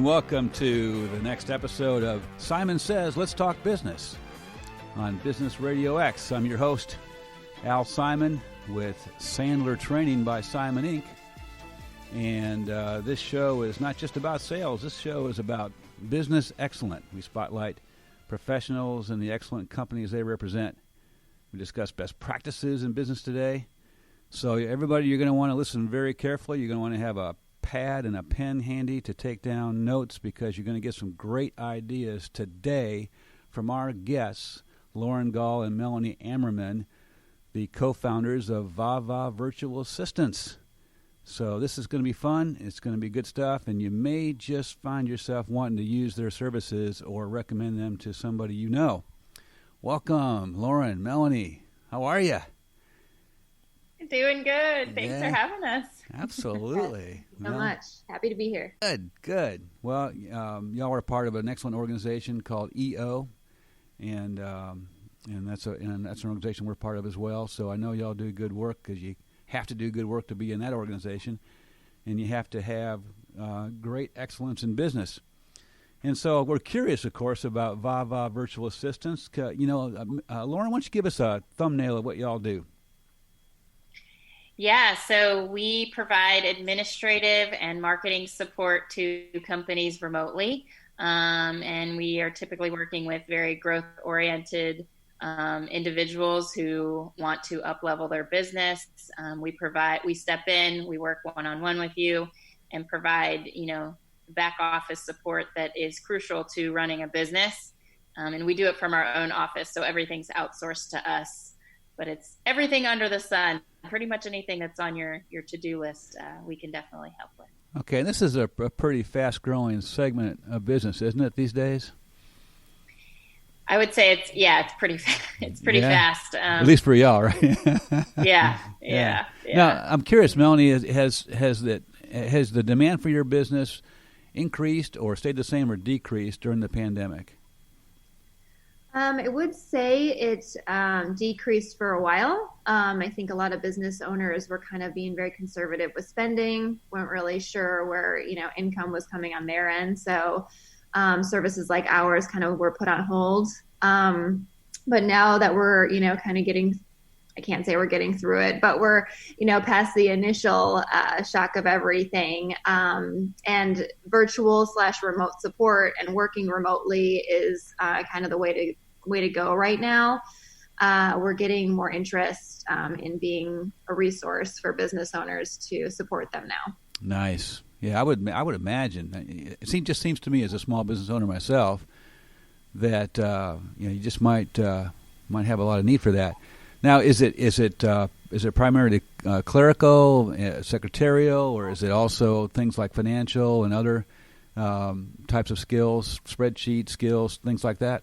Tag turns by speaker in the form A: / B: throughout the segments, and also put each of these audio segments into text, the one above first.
A: welcome to the next episode of Simon Says, Let's Talk Business on Business RadioX. I'm your host, Al Simon, with Sandler Training by Simon Inc. And this show is not just about sales. This show is about business excellence. We spotlight professionals and the excellent companies they represent. We discuss best practices in business today. So everybody, you're going to want to listen very carefully. You're going to want to have a pad and a pen handy to take down notes, because you're going to get some great ideas today from our guests, Lauren Gall and Melanie Ammerman, the co-founders of VaVa Virtual Assistants. So this is going to be fun. It's going to be good stuff, and you may just find yourself wanting to use their services or recommend them to somebody you know. Welcome, Lauren, Melanie. How are you?
B: Doing good. Thanks for having us.
A: Absolutely.
B: Thank you so much. Happy to be here.
A: Good. Well, y'all are part of an excellent organization called EO, and that's an organization we're part of as well. So I know y'all do good work, because you have to do good work to be in that organization, and you have to have great excellence in business. And so we're curious, of course, about VaVa Virtual Assistants. Lauren, why don't you give us a thumbnail of what y'all do?
B: Yeah, so we provide administrative and marketing support to companies remotely, and we are typically working with very growth-oriented individuals who want to up-level their business. We step in, we work one-on-one with you, and provide, back office support that is crucial to running a business. And we do it from our own office, so everything's outsourced to us. But it's everything under the sun. Pretty much anything that's on your to-do list, we can definitely help with.
A: Okay, and this is a pretty fast-growing segment of business, isn't it, these days?
B: I would say it's pretty fast.
A: At least for y'all, right?
B: Yeah.
A: Now, I'm curious, Melanie, has the demand for your business increased or stayed the same or decreased during the pandemic?
C: I would say it decreased for a while. I think a lot of business owners were kind of being very conservative with spending, weren't really sure where, income was coming on their end. So services like ours kind of were put on hold. But now that we're, kind of I can't say we're getting through it, but we're, past the initial shock of everything. And virtual/remote support and working remotely is kind of the way to go right now. We're getting more interest in being a resource for business owners to support them now.
A: Nice. Yeah, I would imagine. It just seems to me, as a small business owner myself, that you just might have a lot of need for that. Now, is it primarily clerical, secretarial, or is it also things like financial and other types of skills, spreadsheet skills, things like that?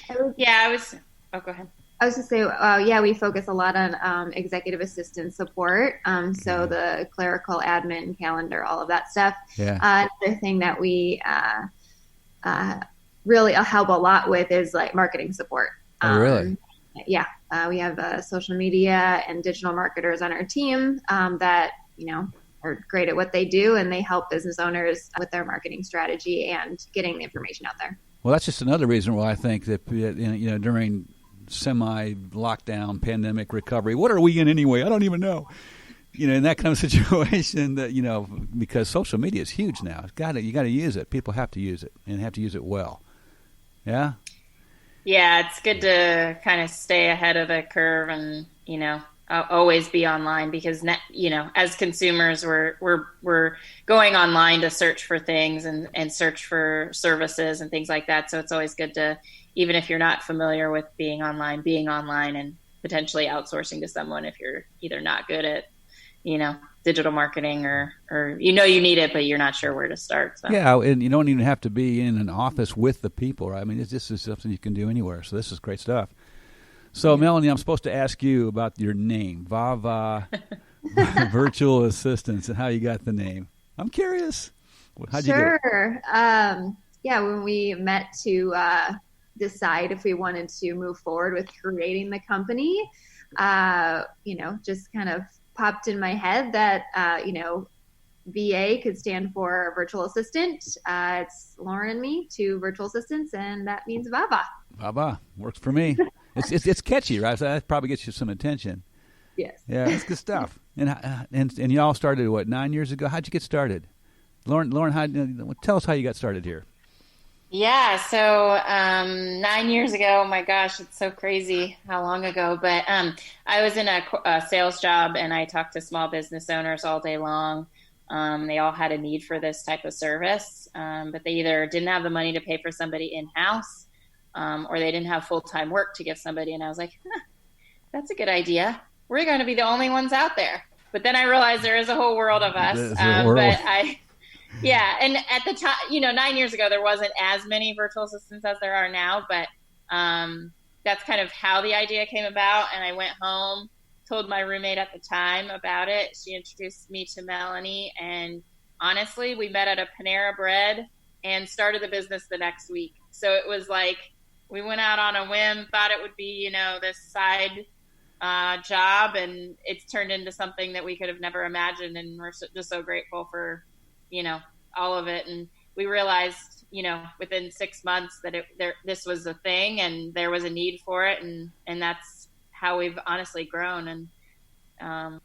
B: Go ahead.
C: I was going to say, we focus a lot on executive assistant support. So the clerical, admin, calendar, all of that stuff.
A: Yeah.
C: Another thing that we really help a lot with is like marketing support.
A: Oh, really?
C: Yeah. We have social media and digital marketers on our team that, are great at what they do, and they help business owners with their marketing strategy and getting the information out there.
A: Well, that's just another reason why I think that, during semi-lockdown pandemic recovery, what are we in anyway? I don't even know. In that kind of situation, that, because social media is huge now. You got to use it. People have to use it, and have to use it well. Yeah?
B: Yeah, it's good to kind of stay ahead of the curve and, always be online, because, as consumers, we're going online to search for things and search for services and things like that. So it's always good to, even if you're not familiar with being online and potentially outsourcing to someone if you're either not good at, digital marketing or you need it, but you're not sure where to start. So.
A: Yeah, and you don't even have to be in an office with the people, right? I mean, this is something you can do anywhere. So this is great stuff. So, Melanie, I'm supposed to ask you about your name, VaVa Virtual Assistants, and how you got the name. I'm curious. How'd you get it?
C: Sure. When we met to decide if we wanted to move forward with creating the company, just kind of popped in my head that, VA could stand for virtual assistant. It's Lauren and me, two virtual assistants, and that means VaVa.
A: VaVa works for me. It's catchy, right? So that probably gets you some attention.
C: Yes.
A: Yeah, that's good stuff. And y'all started, what, 9 years ago? How'd you get started? Lauren, tell us how you got started here.
B: Yeah, so 9 years ago, my gosh, it's so crazy how long ago, but I was in a sales job, and I talked to small business owners all day long. They all had a need for this type of service, but they either didn't have the money to pay for somebody in-house, or they didn't have full-time work to give somebody, and I was like, that's a good idea. We're going to be the only ones out there. But then I realized there is a whole world of us. Yeah, and at the time, 9 years ago, there wasn't as many virtual assistants as there are now, but that's kind of how the idea came about. And I went home, told my roommate at the time about it. She introduced me to Melanie, and honestly, we met at a Panera Bread and started the business the next week. So it was like we went out on a whim, thought it would be, this side job, and it's turned into something that we could have never imagined, and we're just so grateful for all of it. And we realized within 6 months that this was a thing and there was a need for it, and that's how we've honestly grown. And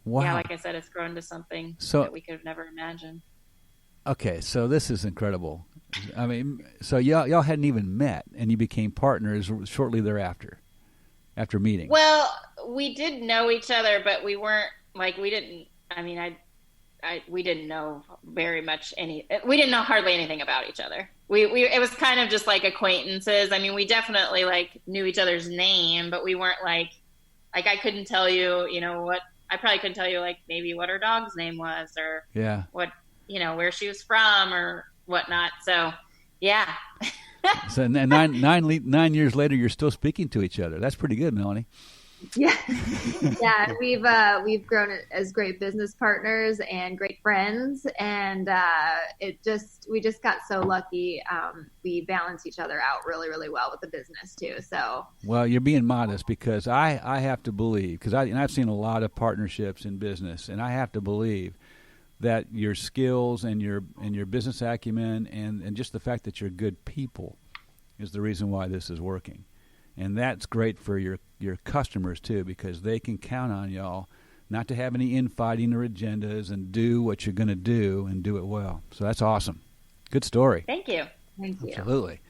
A: wow.
B: Yeah, like I said, it's grown to something that we could have never imagined.
A: Okay, so this is incredible. I mean, so y'all hadn't even met, and you became partners shortly thereafter, after meeting.
B: Well, we did know each other, but we weren't we didn't know very much we didn't know hardly anything about each other. It was kind of just like acquaintances. I mean, we definitely knew each other's name, but we weren't like I couldn't tell you, I probably couldn't tell you maybe what her dog's name was, or what, where she was from or whatnot. So yeah.
A: So 9 years later, you're still speaking to each other. That's pretty good, Melanie.
C: Yeah, yeah. We've grown as great business partners and great friends, and we just got so lucky. We balance each other out really, really well with the business too. So, well,
A: you're being modest, because I have to believe, because I've seen a lot of partnerships in business, and I have to believe that your skills and your business acumen and just the fact that you're good people is the reason why this is working. And that's great for your customers, too, because they can count on y'all not to have any infighting or agendas, and do what you're going to do and do it well. So that's awesome. Good story.
B: Thank you.
A: Absolutely.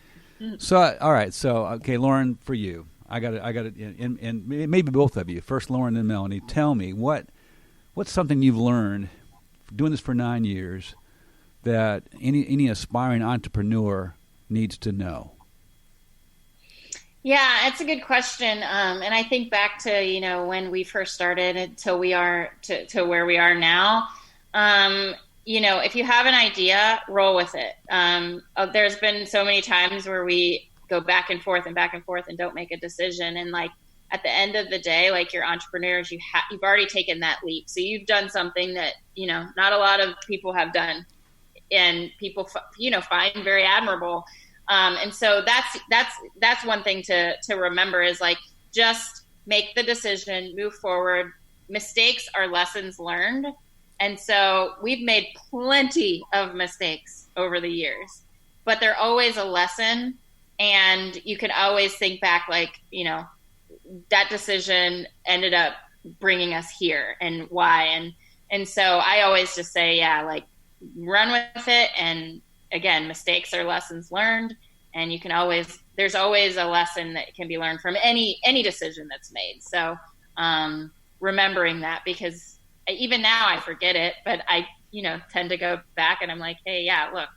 A: So, all right. So, okay, Lauren, for you, I got it, and maybe both of you. First, Lauren, then Melanie. Tell me, what's something you've learned doing this for 9 years that any aspiring entrepreneur needs to know?
B: Yeah, it's a good question. And I think back to, when we first started until we are to where we are now. If you have an idea, roll with it. There's been so many times where we go back and forth and don't make a decision. And at the end of the day, you're entrepreneurs, you've already taken that leap. So you've done something that, not a lot of people have done, and people, find very admirable. And so that's one thing to remember is just make the decision, move forward. Mistakes are lessons learned. And so we've made plenty of mistakes over the years, but they're always a lesson. And you can always think back, that decision ended up bringing us here, and why. And so I always just say, run with it. And again, mistakes are lessons learned, and there's always a lesson that can be learned from any decision that's made. So remembering that, because even now I forget it, but I, tend to go back and I'm like, hey, look,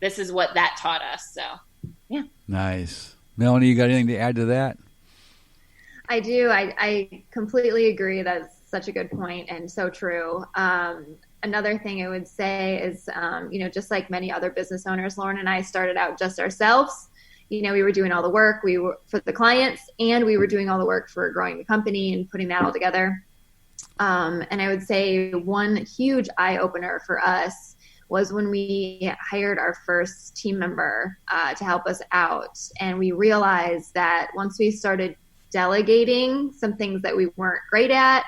B: this is what that taught us. So, yeah. Nice.
A: Melanie, you got anything to add to that?
C: I do. I completely agree. That's such a good point and so true. Another thing I would say is, just like many other business owners, Lauren and I started out just ourselves. We were doing all the work for the clients, and we were doing all the work for growing the company and putting that all together. And I would say one huge eye opener for us was when we hired our first team member to help us out. And we realized that once we started delegating some things that we weren't great at,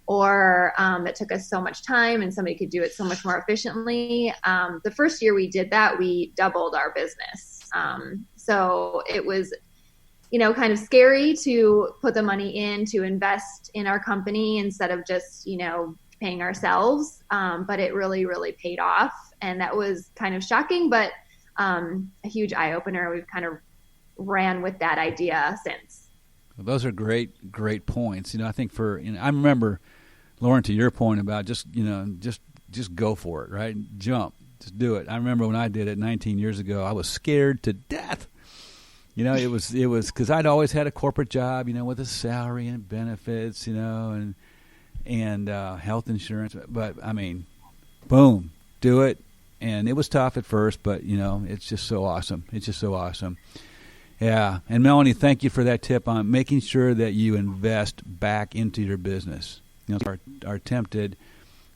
C: or that took us so much time and somebody could do it so much more efficiently. The first year we did that, we doubled our business. So it was, kind of scary to put the money in to invest in our company instead of just, paying ourselves. But it really, really paid off. And that was kind of shocking, but a huge eye opener. We've kind of ran with that idea since.
A: Well, those are great points. I think I remember, Lauren, to your point about just go for it, right? Jump, just do it. I remember when I did it 19 years ago, I was scared to death. It was because I'd always had a corporate job, with a salary and benefits, and health insurance. But I mean, boom, do it. And it was tough at first, but it's just so awesome. It's just so awesome. Yeah. And Melanie, thank you for that tip on making sure that you invest back into your business. Are tempted,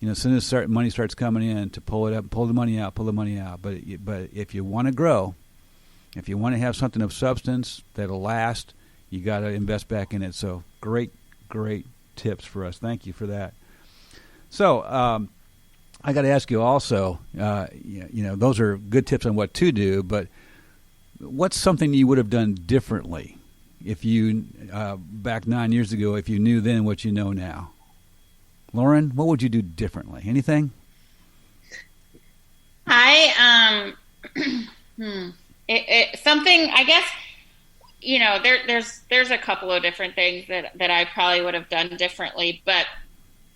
A: as soon as money starts coming in, to pull it up, pull the money out. But if you want to grow, if you want to have something of substance that'll last, you got to invest back in it. So great tips for us. Thank you for that. So I got to ask you also, those are good tips on what to do, but what's something you would have done differently if you, back 9 years ago, if you knew then what you know now? Lauren, what would you do differently? Anything?
B: Something, I guess, there's a couple of different things that I probably would have done differently. But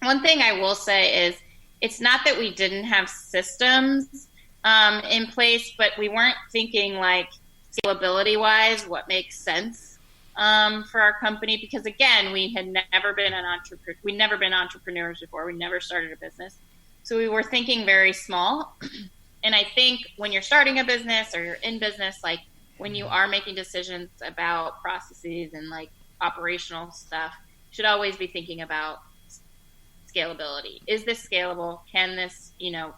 B: one thing I will say is it's not that we didn't have systems in place, but we weren't thinking like scalability wise, what makes sense for our company, because again, we had never been we'd never been entrepreneurs before. We never started a business. So we were thinking very small. And I think when you're starting a business or you're in business, like when you are making decisions about processes and like operational stuff, you should always be thinking about scalability. Is this scalable? Can this,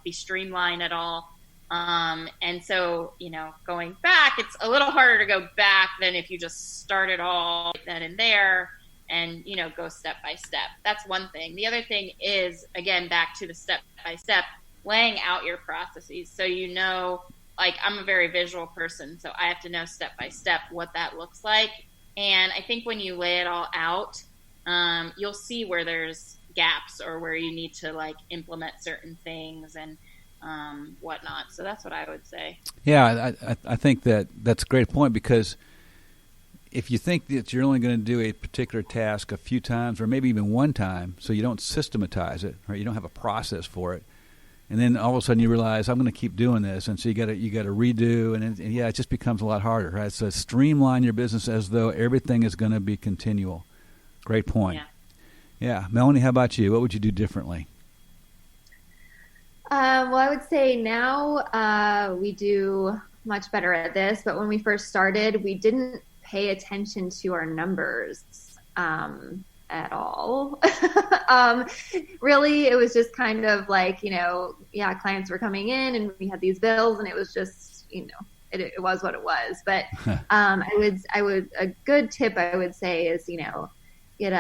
B: be streamlined at all? And so, going back, it's a little harder to go back than if you just start it all then and there and, go step by step. That's one thing. The other thing is, again, back to the step by step, laying out your processes. So, like I'm a very visual person, so I have to know step by step what that looks like. And I think when you lay it all out, you'll see where there's gaps or where you need to like implement certain things and whatnot. So that's what I would say.
A: Yeah, I think that's a great point, because if you think that you're only going to do a particular task a few times or maybe even one time, so you don't systematize it, right? You don't have a process for it, and then all of a sudden you realize I'm going to keep doing this, and so you got to redo, and it just becomes a lot harder, right? So streamline your business as though everything is going to be continual. Great point. Yeah, Melanie, how about you? What would you do differently?
C: Well, I would say now we do much better at this, but when we first started, we didn't pay attention to our numbers at all. Really, it was just kind of like, clients were coming in and we had these bills, and it was just, it was what it was. But a good tip I would say is, get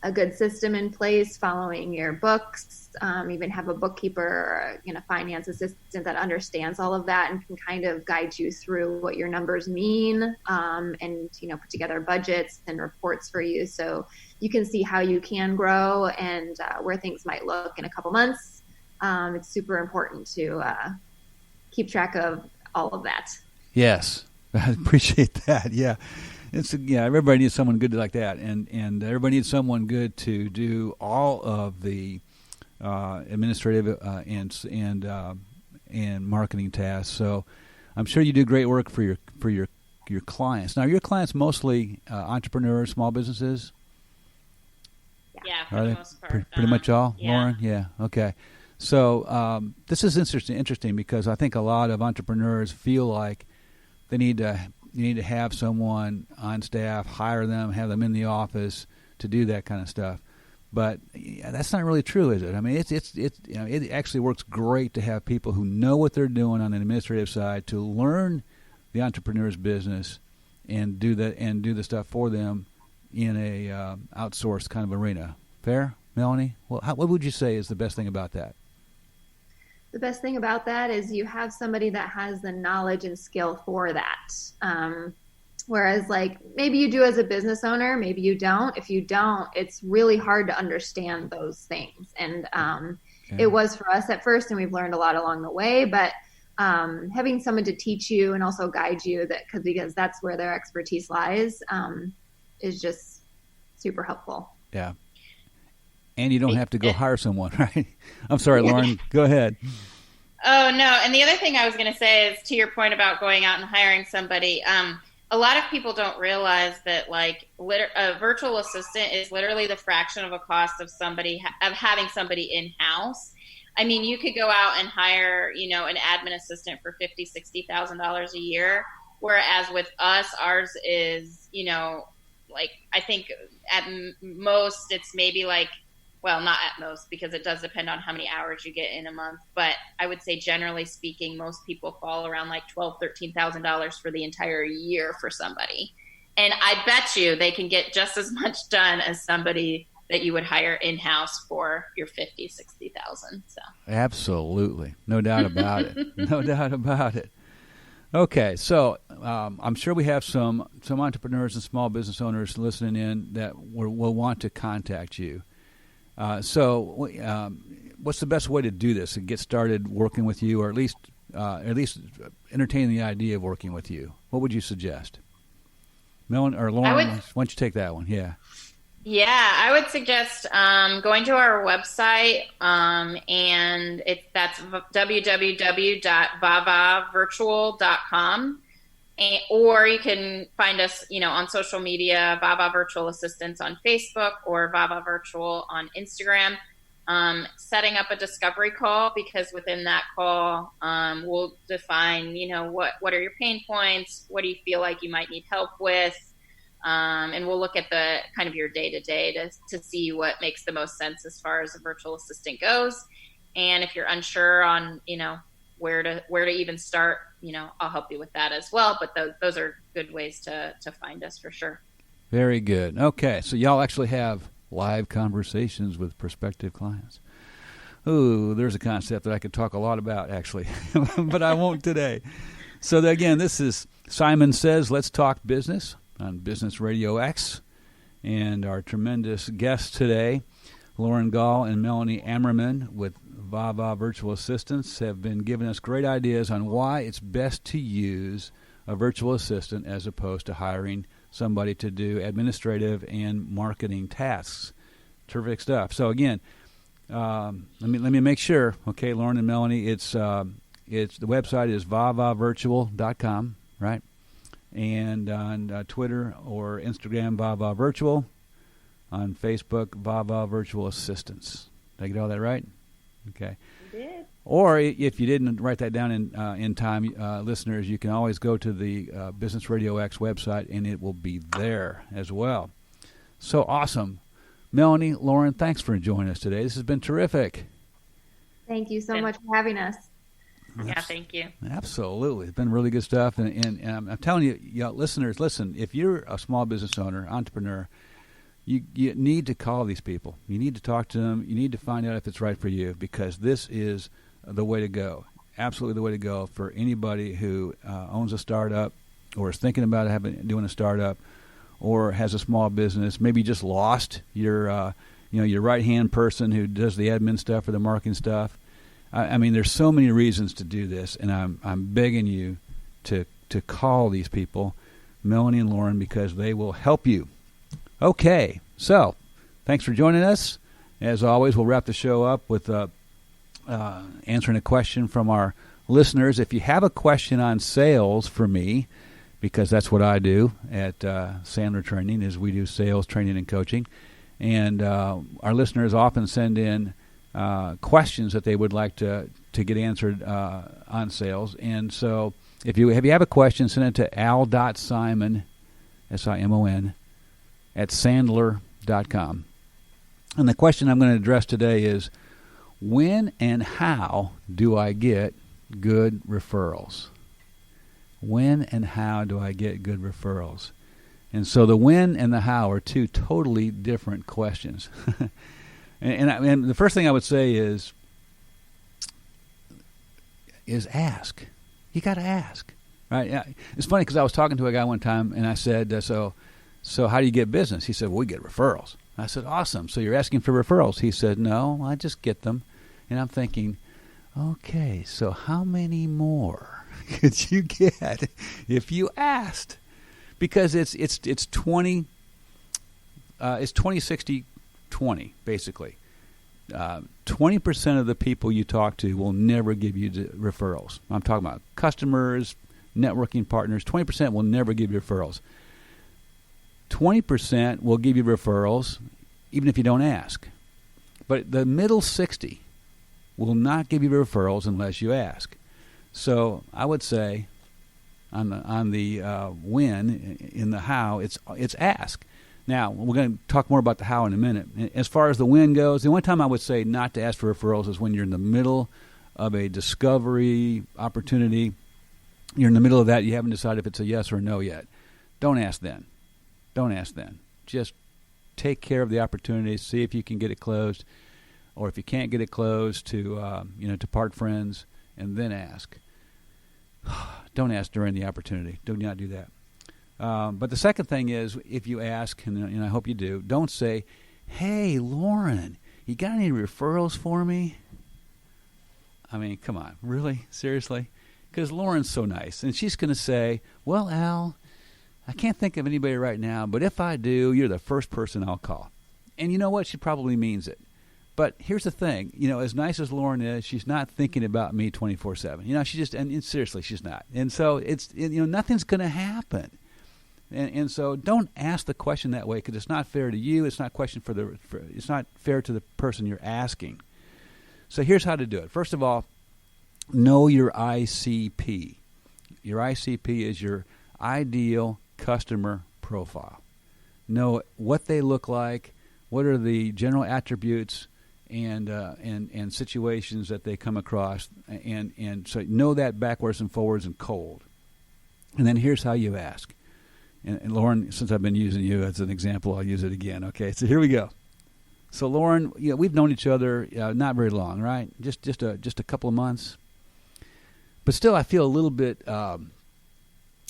C: a good system in place, following your books, even have a bookkeeper or a finance assistant that understands all of that and can kind of guide you through what your numbers mean, and put together budgets and reports for you so you can see how you can grow and where things might look in a couple months. It's super important to keep track of all of that.
A: Yes, I appreciate that. Yeah. Everybody needs someone good like that, and everybody needs someone good to do all of the administrative and marketing tasks. So, I'm sure you do great work for your clients. Now, are your clients mostly entrepreneurs, small businesses?
B: Yeah, for the most part.
A: Pretty much all,
B: yeah.
A: Lauren? Yeah. Okay. So this is interesting because I think a lot of entrepreneurs feel like they need to have someone on staff, hire them, have them in the office to do that kind of stuff. But that's not really true, is it? I mean, it actually works great to have people who know what they're doing on the administrative side to learn the entrepreneur's business and do the stuff for them in a outsourced kind of arena. Fair, Melanie? Well, what would you say is the best thing about that?
C: The best thing about that is you have somebody that has the knowledge and skill for that. Whereas like maybe you do as a business owner, maybe you don't. If you don't, it's really hard to understand those things. And it was for us at first, and we've learned a lot along the way, but having someone to teach you and also guide you because that's where their expertise lies, is just super helpful.
A: Yeah. And you don't have to go hire someone, right? I'm sorry, Lauren, go ahead.
B: Oh, no. And the other thing I was going to say is to your point about going out and hiring somebody, a lot of people don't realize that like a virtual assistant is literally the fraction of a cost of having somebody in-house. I mean, you could go out and hire, an admin assistant for $50,000, $60,000 a year. Whereas with us, ours is, like, I think at most it's maybe like, well, not at most because it does depend on how many hours you get in a month. But I would say generally speaking, most people fall around like $12,000, $13,000 for the entire year for somebody. And I bet you they can get just as much done as somebody that you would hire in-house for your $50,000, $60,000. So
A: absolutely. No doubt about it. No doubt about it. Okay, so I'm sure we have some entrepreneurs and small business owners listening in that will want to contact you. So what's the best way to do this and get started working with you, or at least entertain the idea of working with you? What would you suggest? Melanie or Lauren, why don't you take that one? Yeah.
B: Yeah, I would suggest going to our website, and that's www.vavavirtual.com. Or you can find us, on social media, VaVa Virtual Assistants on Facebook or VaVa Virtual on Instagram. Setting up a discovery call, because within that call, we'll define, what are your pain points? What do you feel like you might need help with? And we'll look at the kind of your day-to-day to see what makes the most sense as far as a virtual assistant goes. And if you're unsure on, where to even start, I'll help you with that as well. But those are good ways to find us for sure. Very
A: good. Okay, so y'all actually have live conversations with prospective clients. Ooh, there's a concept that I could talk a lot about, actually, but I won't today. So again, this is Simon Says, Let's Talk Business on Business RadioX. And our tremendous guests today, Lauren Gall and Melanie Ammerman with VaVa Virtual Assistants, have been giving us great ideas on why it's best to use a virtual assistant as opposed to hiring somebody to do administrative and marketing tasks. Terrific stuff. So again, let me make sure. Okay, Lauren and Melanie, it's the website is vavavirtual.com, right? And on Twitter or Instagram, VaVa Virtual. On Facebook, VaVa Virtual Assistants. Did I get all that right? Okay.
B: You did.
A: Or if you didn't write that down in time, listeners, you can always go to the Business RadioX website, and it will be there as well. So awesome. Melanie, Lauren, thanks for joining us today. This has been terrific.
C: Thank you so much for having us.
B: Yeah, thank you.
A: Absolutely. It's been really good stuff. And I'm telling you, listeners, listen, if you're a small business owner, entrepreneur, you need to call these people. You need to talk to them. You need to find out if it's right for you, because this is the way to go. Absolutely the way to go for anybody who owns a startup or is thinking about doing a startup or has a small business. Maybe just lost your right-hand person who does the admin stuff or the marketing stuff. I mean, there's so many reasons to do this, and I'm begging you to call these people, Melanie and Lauren, because they will help you. Okay, so thanks for joining us. As always, we'll wrap the show up with answering a question from our listeners. If you have a question on sales for me, because that's what I do at Sandler Training, is we do sales training and coaching, and our listeners often send in questions that they would like to get answered on sales. And so if you have a question, send it to al.simon, S-I-M-O-N, at sandler.com. And the question I'm going to address today is, when and how do I get good referrals? When and how do I get good referrals? And so the when and the how are two totally different questions. and the first thing I would say is ask. You got to ask, right? It's funny because I was talking to a guy one time, and I said, so how do you get business? He said, well, we get referrals. I said, awesome. So you're asking for referrals? He said, no, I just get them. And I'm thinking, okay, so how many more could you get if you asked? Because it's 20 60 20 basically. 20% of the people you talk to will never give you referrals. I'm talking about customers, networking partners. 20% will never give you referrals. 20% will give you referrals even if you don't ask. But the middle 60 will not give you referrals unless you ask. So I would say on the when, in the how, it's ask. Now, we're going to talk more about the how in a minute. As far as the when goes, the only time I would say not to ask for referrals is when you're in the middle of a discovery opportunity. You're in the middle of that. You haven't decided if it's a yes or a no yet. Don't ask then. Don't ask then. Just take care of the opportunity. See if you can get it closed, or if you can't get it closed, to part friends, and then ask. Don't ask during the opportunity. Do not do that. But the second thing is, if you ask, and I hope you do, don't say, hey, Lauren, you got any referrals for me? I mean, come on. Really? Seriously? Because Lauren's so nice. And she's going to say, well, Al, I can't think of anybody right now, but if I do, you're the first person I'll call. And you know what? She probably means it. But here's the thing, as nice as Lauren is, she's not thinking about me 24/7. She just, and seriously, she's not. And so nothing's going to happen. And so don't ask the question that way, because it's not fair to you. It's not it's not fair to the person you're asking. So here's how to do it. First of all, know your ICP. Your ICP is your ideal customer profile. Know what they look like, what are the general attributes and situations that they come across, and so know that backwards and forwards and cold. And then here's how you ask. And Lauren, since I've been using you as an example, I'll use it again. Okay, so here we go. So Lauren, we've known each other not very long, right? Just a couple of months. But still, I feel a little bit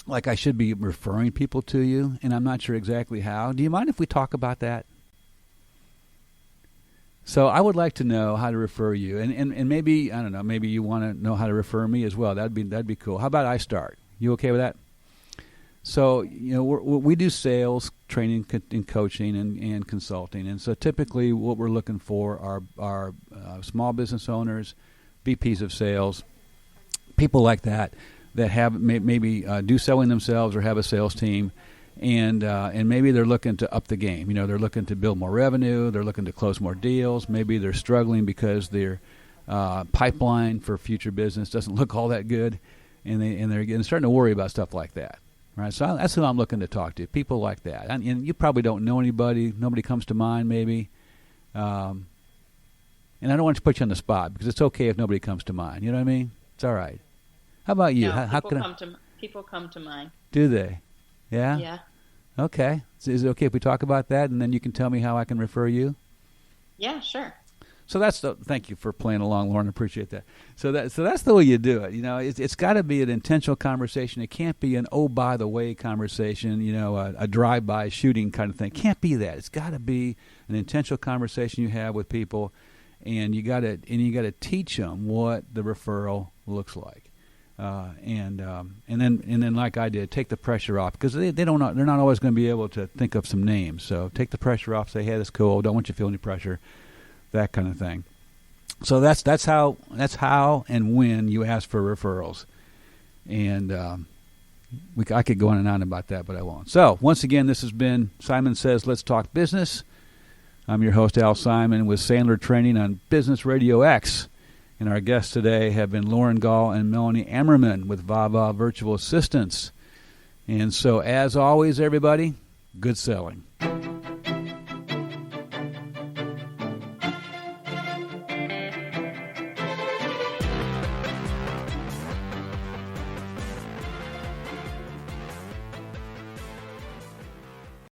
A: like I should be referring people to you, and I'm not sure exactly how. Do you mind if we talk about that? So I would like to know how to refer you, and maybe, I don't know, maybe you want to know how to refer me as well. That'd be cool. How about I start? You okay with that? So we do sales training and coaching and consulting, and so typically what we're looking for are small business owners, VPs of sales, people like that have maybe do selling themselves or have a sales team. And maybe they're looking to up the game. They're looking to build more revenue. They're looking to close more deals. Maybe they're struggling because their pipeline for future business doesn't look all that good, and they're starting to worry about stuff like that. Right? So that's who I'm looking to talk to. People like that. And you probably don't know anybody. Nobody comes to mind, maybe. And I don't want to put you on the spot, because it's okay if nobody comes to mind. You know what I mean? It's all right. How about you?
B: No,
A: people
B: come to mind.
A: Do they? Yeah?
B: Yeah.
A: Okay. So is it okay if we talk about that, and then you can tell me how I can refer you?
B: Yeah, sure.
A: So thank you for playing along, Lauren. I appreciate that. So that's the way you do it. It's got to be an intentional conversation. It can't be an by the way conversation. A drive-by shooting kind of thing. It can't be that. It's got to be an intentional conversation you have with people, and you got to teach them what the referral looks like. And then like I did, take the pressure off, because they're not always going to be able to think of some names. So take the pressure off. Say, hey, that's cool. Don't want you to feel any pressure. That kind of thing. So that's how and when you ask for referrals. And I could go on and on about that, but I won't. So once again, this has been Simon Says Let's Talk Business. I'm your host, Al Simon, with Sandler Training on Business RadioX. And our guests today have been Lauren Gall and Melanie Ammerman with VaVa Virtual Assistants. And so, as always, everybody, good selling.